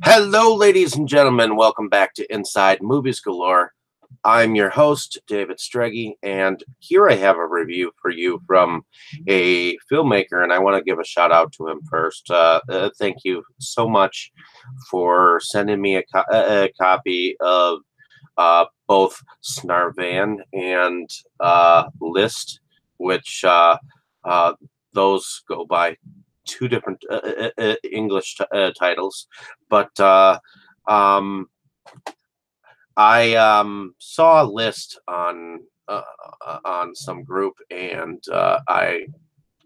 Hello, ladies and gentlemen. Welcome back to Inside Movies Galore. I'm your host, David Streggy, and here I have a review for you from a filmmaker, and I want to give a shout out to him first. Thank you so much for sending me a copy of both Snarveien and List, which uh, those go by two different English titles, but I saw a list on some group, and I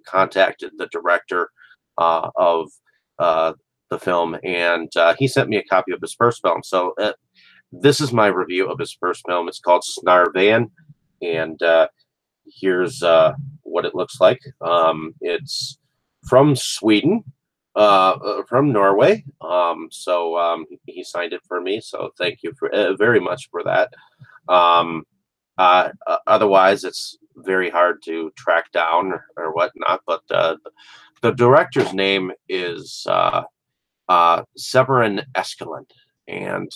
contacted the director of the film, and he sent me a copy of his first film. So this is my review of his first film. It's called Snarveien, and here's what it looks like. It's from Sweden, from Norway. He signed it for me, so thank you for very much for that. Otherwise, it's very hard to track down or whatnot. But the director's name is Severin Eskeland, and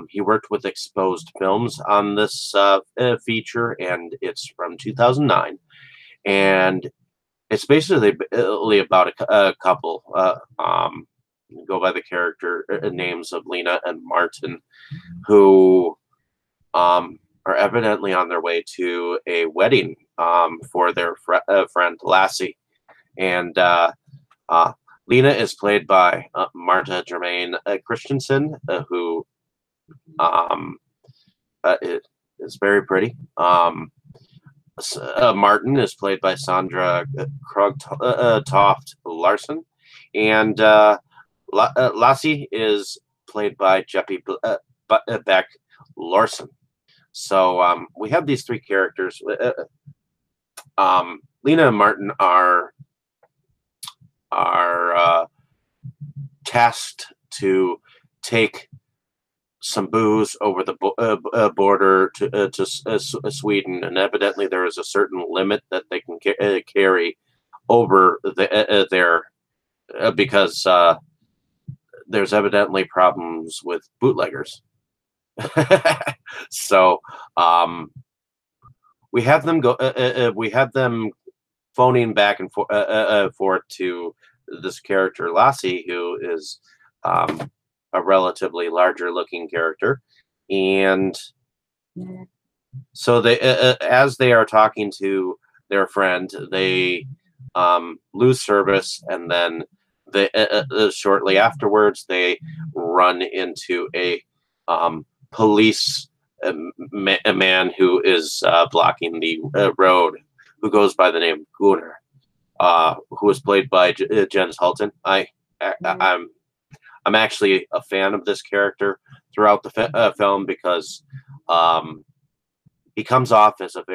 he worked with Exposed Films on this feature, and it's from 2009. And it's basically about a couple, go by the character names of Lena and Martin, who are evidently on their way to a wedding for their friend Lassie. And Lena is played by Marta Germain Christensen, who is very pretty. Martin is played by Sandra Krogtoft Larson, and Lassie is played by Jeppy Beck Larson. So we have these three characters. Lena and Martin are tasked to take some booze over the border to Sweden, and evidently there is a certain limit that they can carry over there because there's evidently problems with bootleggers. So we have them phoning back and forth to this character Lassie, who is a relatively larger looking character, and so they as they are talking to their friend, they lose service, and then they shortly afterwards they run into a police a man who is blocking the road, who goes by the name Gunnar, who is played by Jens Halton. I'm actually a fan of this character throughout the film because he comes off as a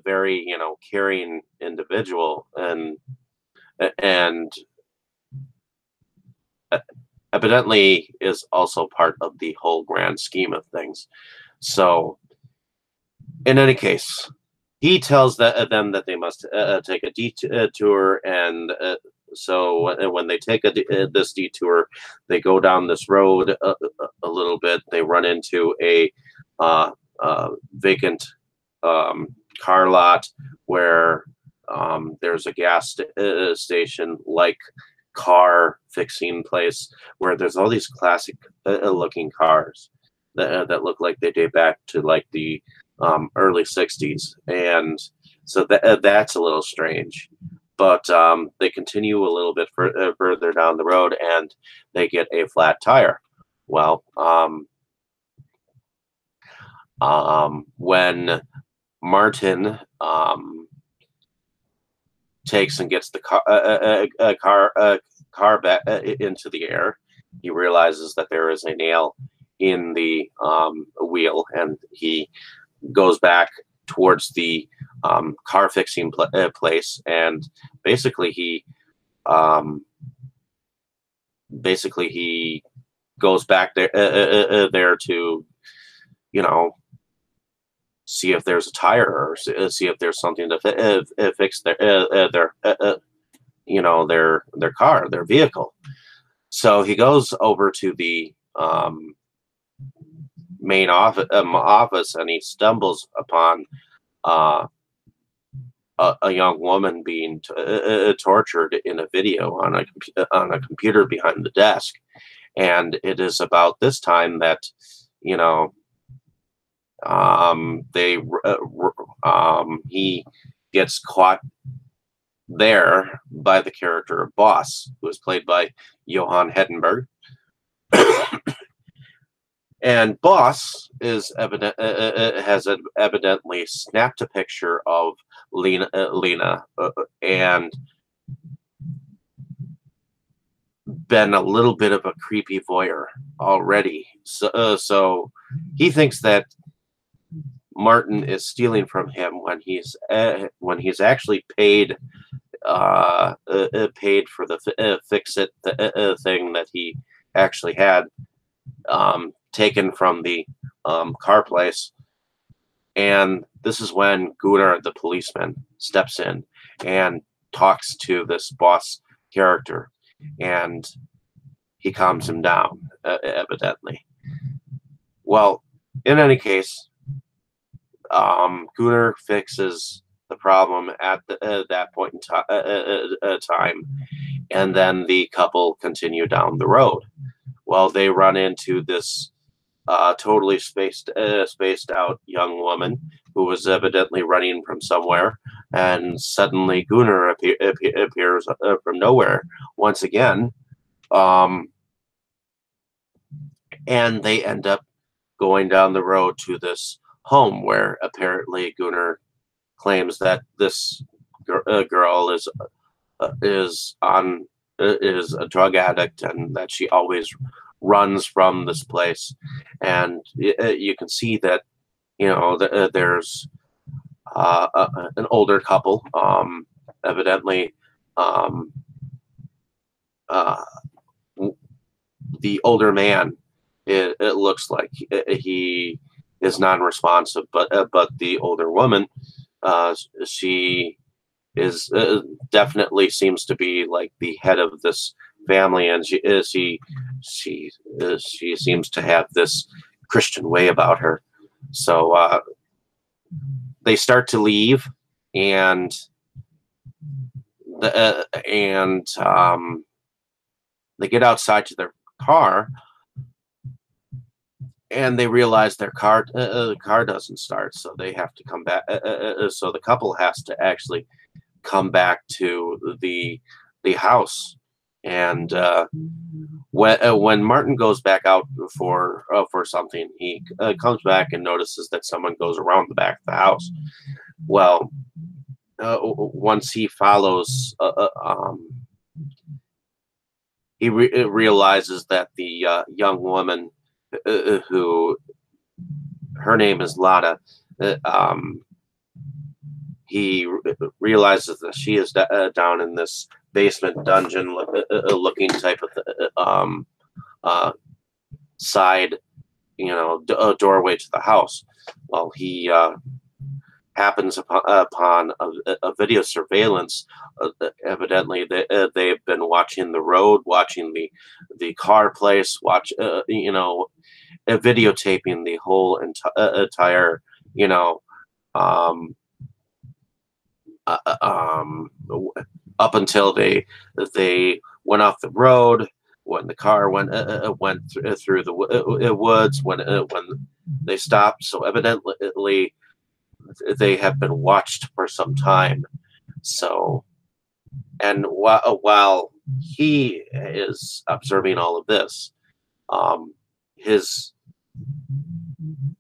very caring individual, and evidently is also part of the whole grand scheme of things. So in any case, he tells them that they must take a detour, and so when they take this detour, they go down this road a little bit. They run into a vacant car lot where there's a gas station like car fixing place where there's all these classic looking cars that look like they date back to like the early 60s, and so that's a little strange. But they continue a little bit further down the road, and they get a flat tire. Well, when Martin takes and gets the car back into the air, he realizes that there is a nail in the wheel, and he goes back towards the car fixing place, and basically he goes back there to see if there's a tire, or see if there's something to fix their car, their vehicle. So he goes over to the main office, and he stumbles upon uh, a young woman being tortured in a video on on a computer behind the desk. And it is about this time that, you know, they he gets caught there by the character of Boss, who is played by Johan Hettenberg. And Boss is evidently snapped a picture of Lena, and been a little bit of a creepy voyeur already. So he thinks that Martin is stealing from him when he's actually paid paid for the fix it thing that he actually had taken from the car place. And this is when Gunnar, the policeman, steps in and talks to this Boss character, and he calms him down, evidently. Well, in any case, Gunnar fixes the problem at that point in time, and then the couple continue down the road. Well, they run into this totally spaced out young woman who was evidently running from somewhere, and suddenly Gunnar appears from nowhere once again, and they end up going down the road to this home where apparently Gunnar claims that this girl is a drug addict, and that she always runs from this place. And you can see that, you know, there's an older couple, evidently. The older man, it looks like he is non-responsive, but the older woman, she is definitely seems to be like the head of this family, and she seems to have this Christian way about her. So they start to leave, and they get outside to their car, and they realize their car doesn't start, so they have to come back. So the couple has to actually come back to the house. And when Martin goes back out for something, he comes back and notices that someone goes around the back of the house. Well, once he follows, he realizes that the young woman, who her name is Lada, he realizes that she is down in this basement dungeon looking type of side, you know, doorway to the house. Well, he happens upon a video surveillance. Evidently, they've been watching the road, watching the car place, videotaping the whole entire, you know, up until they went off the road, when the car went through the woods, when they stopped. So evidently they have been watched for some time. So, and while he is observing all of this, his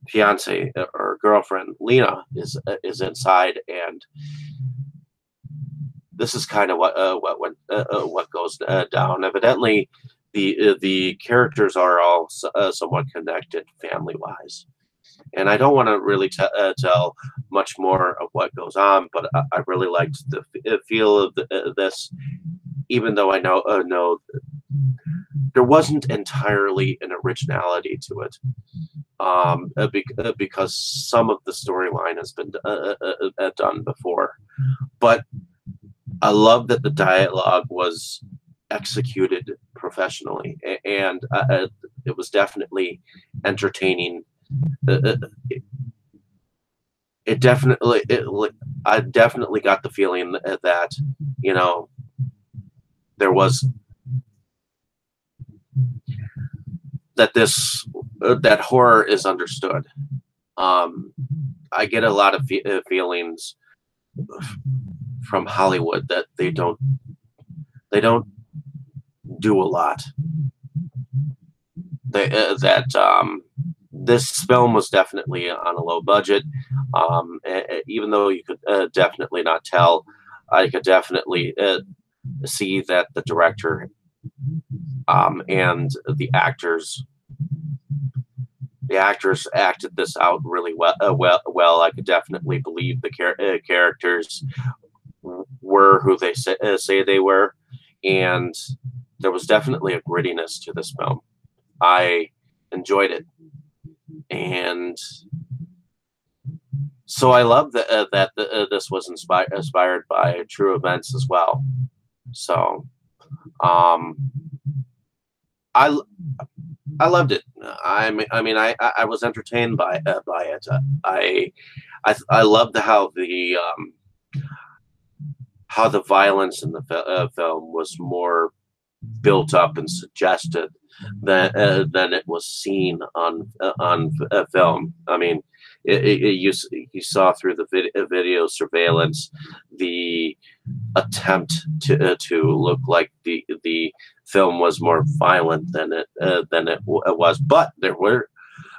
fiance or girlfriend Lena is inside, and this is kind of what goes down. Evidently, the characters are all somewhat connected family wise, and I don't want to really tell much more of what goes on, but I really liked the feel of this, even though I know there wasn't entirely an originality to it, because some of the storyline has been done before. But I love that the dialogue was executed professionally, and it was definitely entertaining. It, it definitely, I definitely got the feeling that, you know, there was that this that horror is understood. Um, I get a lot of feelings from Hollywood that they don't do a lot. That this film was definitely on a low budget. Even though you could definitely not tell, I could definitely see that the director and the actors acted this out really well. Well, I could definitely believe the characters were who they say they were, and there was definitely a grittiness to this film. I enjoyed it, and so I love that this was inspired by true events as well. So um, I I loved it. I was entertained by it. I loved how the violence in the film was more built up and suggested than it was seen on film. I mean, you saw through the video surveillance the attempt to look like the film was more violent than it was, but there were.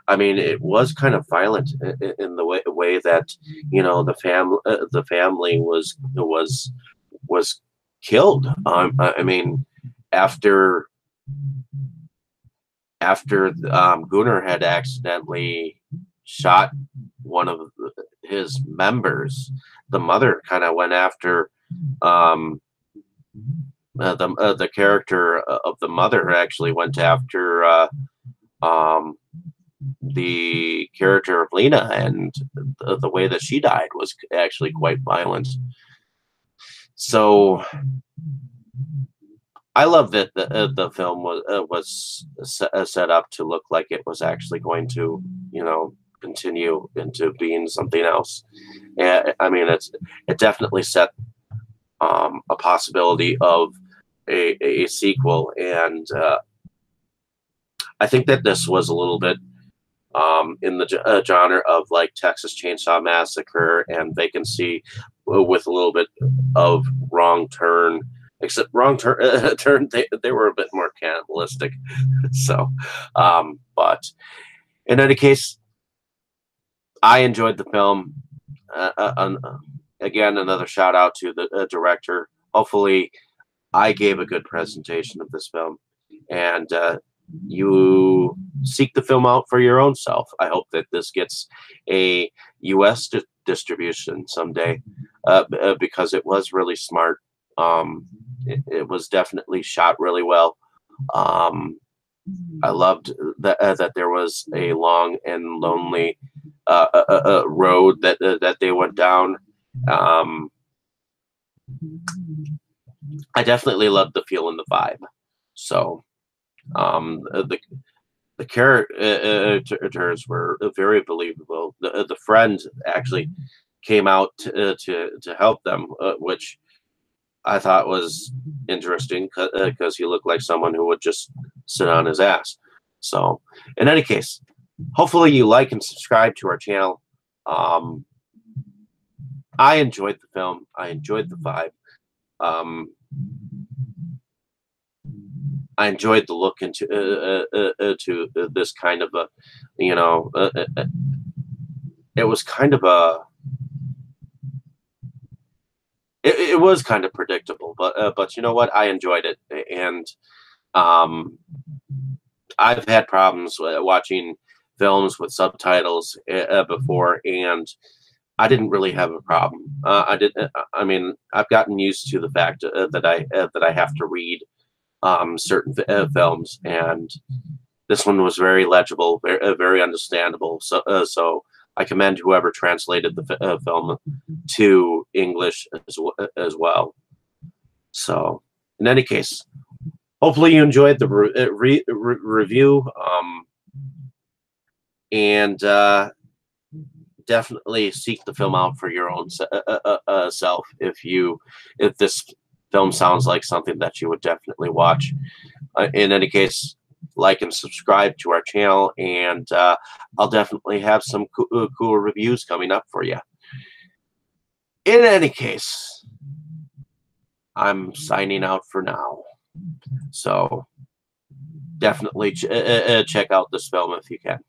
I mean, it was kind of violent in the way that, you know, the family was killed. I mean, after Gunnar had accidentally shot one of his members, the mother kind of went after the character of the mother actually went after the character of Lena, and the way that she died was actually quite violent. So I love that the film was set up to look like it was actually going to, you know, continue into being something else. I mean, it definitely set a possibility of a sequel, and I think that this was a little bit in the genre of like Texas Chainsaw Massacre and Vacancy, with a little bit of Wrong Turn. Except Wrong Turn, they were a bit more cannibalistic. So, but in any case, I enjoyed the film. Again, another shout out to the director. Hopefully, I gave a good presentation of this film, and you seek the film out for your own self. I hope that this gets a U.S. distribution someday, because it was really smart. It was definitely shot really well. I loved that there was a long and lonely road that they went down. I definitely loved the feel and the vibe. So the characters were very believable. The friend actually came out to help them, which I thought was interesting because he looked like someone who would just sit on his ass. So, in any case, hopefully you like and subscribe to our channel. I enjoyed the film. I enjoyed the vibe. I enjoyed the look into to this kind of a, you know, it was kind of a. It was kind of predictable, but you know what? I enjoyed it, and I've had problems watching films with subtitles before, and I didn't really have a problem. I did. I mean, I've gotten used to the fact that I have to read certain films, and this one was very legible, very understandable. So I commend whoever translated the film to English as well. So, in any case, hopefully you enjoyed the review, and definitely seek the film out for your own self if this film sounds like something that you would definitely watch. In any case, like and subscribe to our channel, and I'll definitely have some cool reviews coming up for you. In any case, I'm signing out for now. So definitely check out this film if you can.